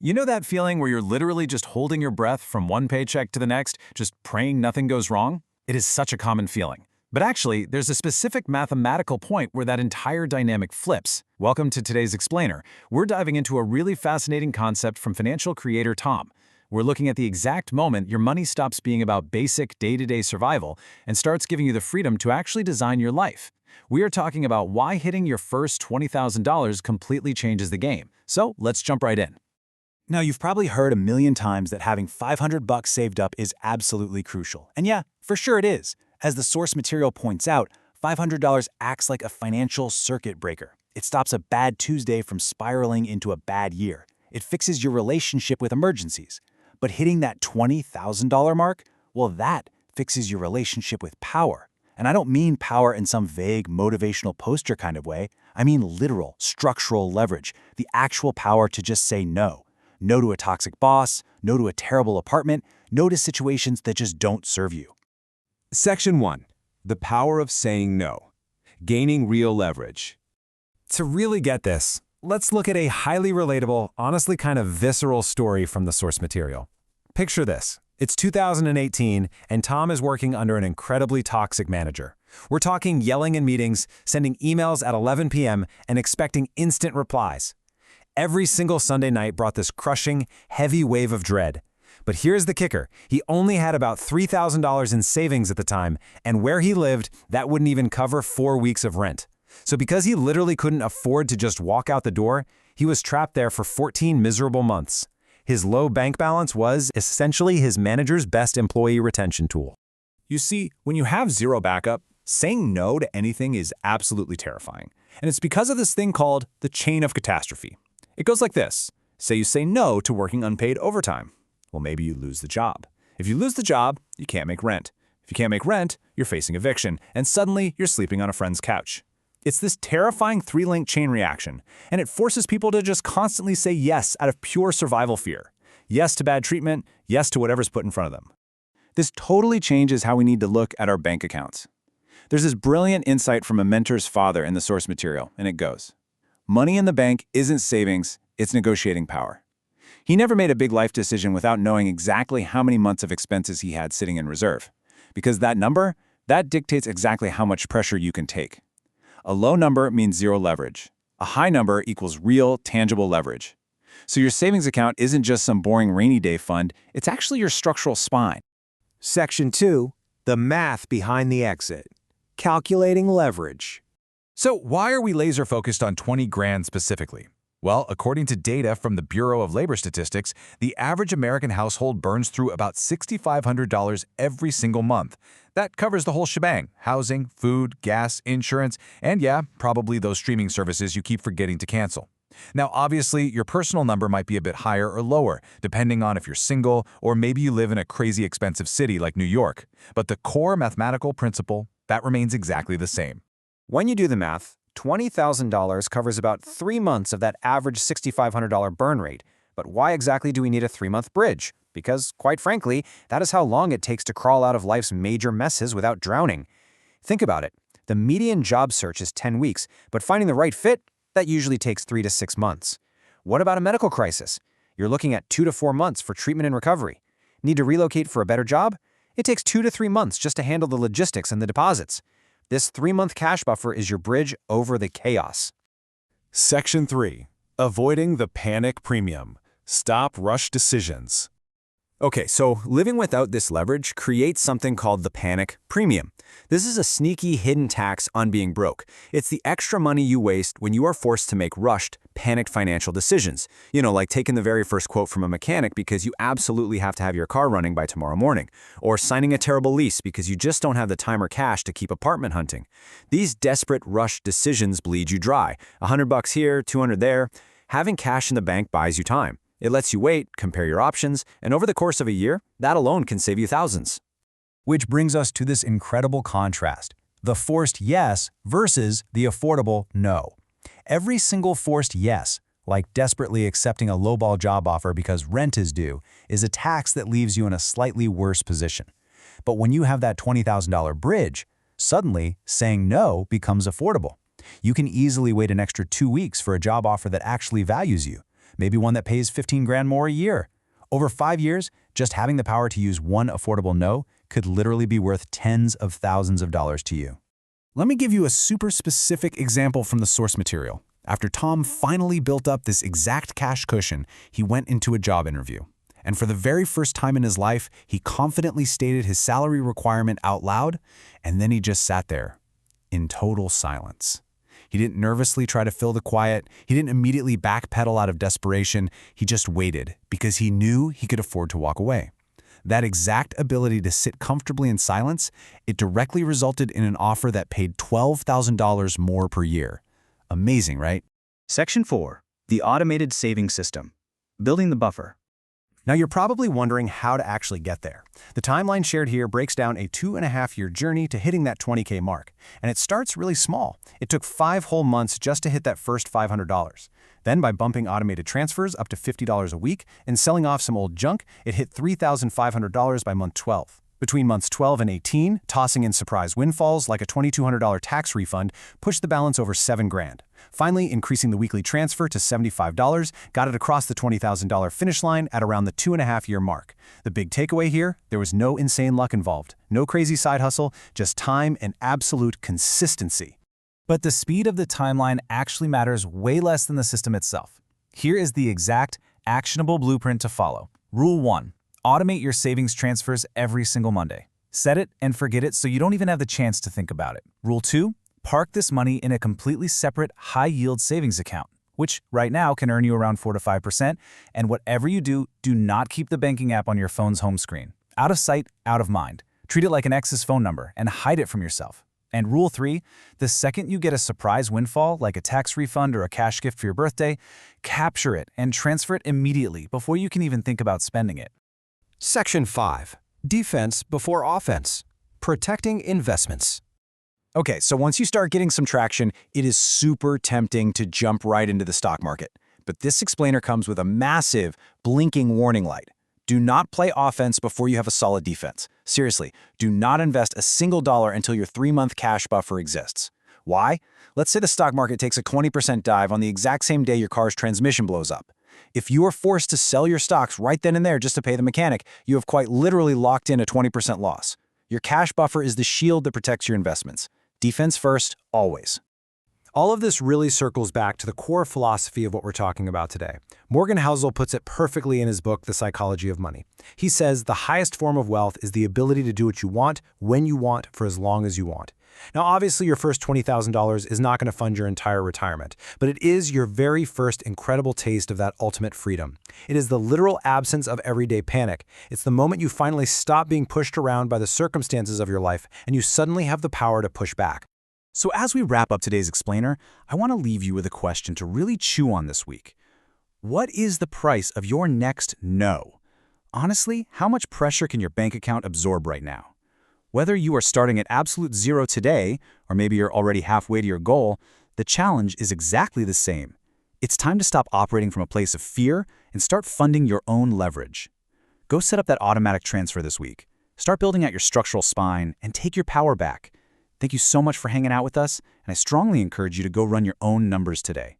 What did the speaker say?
You know that feeling where you're literally just holding your breath from one paycheck to the next, just praying nothing goes wrong? It is such a common feeling. But actually, there's a specific mathematical point where that entire dynamic flips. Welcome to today's Explainer. We're diving into a really fascinating concept from financial creator Tom. We're looking at the exact moment your money stops being about basic day-to-day survival and starts giving you the freedom to actually design your life. We are talking about why hitting your first $20,000 completely changes the game. So let's jump right in. Now, you've probably heard a million times that having $500 saved up is absolutely crucial. And yeah, for sure it is. As the source material points out, $500 acts like a financial circuit breaker. It stops a bad Tuesday from spiraling into a bad year. It fixes your relationship with emergencies. But hitting that $20,000 mark, well, that fixes your relationship with power. And I don't mean power in some vague motivational poster kind of way. I mean literal, structural leverage, the actual power to just say no. No to a toxic boss, no to a terrible apartment, no to situations that just don't serve you. Section 1. The power of saying no. Gaining real leverage. To really get this, let's look at a highly relatable, honestly kind of visceral story from the source material. Picture this. It's 2018, and Tom is working under an incredibly toxic manager. We're talking yelling in meetings, sending emails at 11 p.m., and expecting instant replies. Every single Sunday night brought this crushing, heavy wave of dread. But here's the kicker. He only had about $3,000 in savings at the time, and where he lived, that wouldn't even cover 4 weeks of rent. So because he literally couldn't afford to just walk out the door, he was trapped there for 14 miserable months. His low bank balance was essentially his manager's best employee retention tool. You see, when you have zero backup, saying no to anything is absolutely terrifying. And it's because of this thing called the chain of catastrophe. It goes like this. Say you say no to working unpaid overtime. Well, maybe you lose the job. If you lose the job, you can't make rent. If you can't make rent, you're facing eviction, and suddenly you're sleeping on a friend's couch. It's this terrifying three-link chain reaction, and it forces people to just constantly say yes out of pure survival fear. Yes to bad treatment, yes to whatever's put in front of them. This totally changes how we need to look at our bank accounts. There's this brilliant insight from a mentor's father in the source material, and it goes, money in the bank isn't savings, it's negotiating power. He never made a big life decision without knowing exactly how many months of expenses he had sitting in reserve. Because that number, that dictates exactly how much pressure you can take. A low number means zero leverage. A high number equals real, tangible leverage. So your savings account isn't just some boring rainy day fund, it's actually your structural spine. Section 2. The math behind the exit. Calculating leverage. So why are we laser focused on 20 grand specifically? Well, according to data from the Bureau of Labor Statistics, the average American household burns through about $6,500 every single month. That covers the whole shebang: housing, food, gas, insurance, and yeah, probably those streaming services you keep forgetting to cancel. Now, obviously, your personal number might be a bit higher or lower, depending on if you're single or maybe you live in a crazy expensive city like New York. But the core mathematical principle, that remains exactly the same. When you do the math, $20,000 covers about 3 months of that average $6,500 burn rate. But why exactly do we need a 3-month bridge? Because, quite frankly, that is how long it takes to crawl out of life's major messes without drowning. Think about it. The median job search is 10 weeks, but finding the right fit, that usually takes 3 to 6 months. What about a medical crisis? You're looking at 2 to 4 months for treatment and recovery. Need to relocate for a better job? It takes 2 to 3 months just to handle the logistics and the deposits. This 3-month cash buffer is your bridge over the chaos. Section 3. Avoiding the panic premium. Stop rush decisions. Okay, so living without this leverage creates something called the panic premium. This is a sneaky hidden tax on being broke. It's the extra money you waste when you are forced to make rushed, panicked financial decisions. You know, like taking the very first quote from a mechanic because you absolutely have to have your car running by tomorrow morning, or signing a terrible lease because you just don't have the time or cash to keep apartment hunting. These desperate, rushed decisions bleed you dry. $100 here, $200 there. Having cash in the bank buys you time. It lets you wait, compare your options, and over the course of a year, that alone can save you thousands. Which brings us to this incredible contrast: the forced yes versus the affordable no. Every single forced yes, like desperately accepting a lowball job offer because rent is due, is a tax that leaves you in a slightly worse position. But when you have that $20,000 bridge, suddenly saying no becomes affordable. You can easily wait an extra 2 weeks for a job offer that actually values you. maybe one that pays 15 grand more a year. Over 5 years, just having the power to use one affordable no could literally be worth tens of thousands of dollars to you. Let me give you a super specific example from the source material. After Tom finally built up this exact cash cushion, he went into a job interview. And for the very first time in his life, he confidently stated his salary requirement out loud, and then he just sat there in total silence. He didn't nervously try to fill the quiet. He didn't immediately backpedal out of desperation. He just waited because he knew he could afford to walk away. That exact ability to sit comfortably in silence, it directly resulted in an offer that paid $12,000 more per year. Amazing, right? Section 4. The automated saving system. Building the buffer. Now you're probably wondering how to actually get there. The timeline shared here breaks down a 2.5-year journey to hitting that $20K mark. And it starts really small. It took 5 whole months just to hit that first $500. Then by bumping automated transfers up to $50 a week and selling off some old junk, it hit $3,500 by month 12. Between months 12 and 18, tossing in surprise windfalls like a $2,200 tax refund pushed the balance over $7 grand. Finally, increasing the weekly transfer to $75 got it across the $20,000 finish line at around the 2.5-year mark. The big takeaway here, there was no insane luck involved, no crazy side hustle, just time and absolute consistency. But the speed of the timeline actually matters way less than the system itself. Here is the exact, actionable blueprint to follow. Rule 1. Automate your savings transfers every single Monday. Set it and forget it so you don't even have the chance to think about it. Rule 2. Park this money in a completely separate, high-yield savings account, which right now can earn you around 4 to 5%, and whatever you do, do not keep the banking app on your phone's home screen. Out of sight, out of mind. Treat it like an ex's phone number and hide it from yourself. And Rule 3, the second you get a surprise windfall, like a tax refund or a cash gift for your birthday, capture it and transfer it immediately before you can even think about spending it. Section 5. Defense before offense. Protecting investments. Okay, so once you start getting some traction, it is super tempting to jump right into the stock market. But this explainer comes with a massive, blinking warning light. Do not play offense before you have a solid defense. Seriously, do not invest a single dollar until your 3-month cash buffer exists. Why? Let's say the stock market takes a 20% dive on the exact same day your car's transmission blows up. If you are forced to sell your stocks right then and there just to pay the mechanic, you have quite literally locked in a 20% loss. Your cash buffer is the shield that protects your investments. Defense first, always. All of this really circles back to the core philosophy of what we're talking about today. Morgan Housel puts it perfectly in his book, The Psychology of Money. He says the highest form of wealth is the ability to do what you want, when you want, for as long as you want. Now, obviously, your first $20,000 is not going to fund your entire retirement, but it is your very first incredible taste of that ultimate freedom. It is the literal absence of everyday panic. It's the moment you finally stop being pushed around by the circumstances of your life and you suddenly have the power to push back. So as we wrap up today's explainer, I want to leave you with a question to really chew on this week. What is the price of your next no? Honestly, how much pressure can your bank account absorb right now? Whether you are starting at absolute zero today, or maybe you're already halfway to your goal, the challenge is exactly the same. It's time to stop operating from a place of fear and start funding your own leverage. Go set up that automatic transfer this week. Start building out your structural spine and take your power back. Thank you so much for hanging out with us, and I strongly encourage you to go run your own numbers today.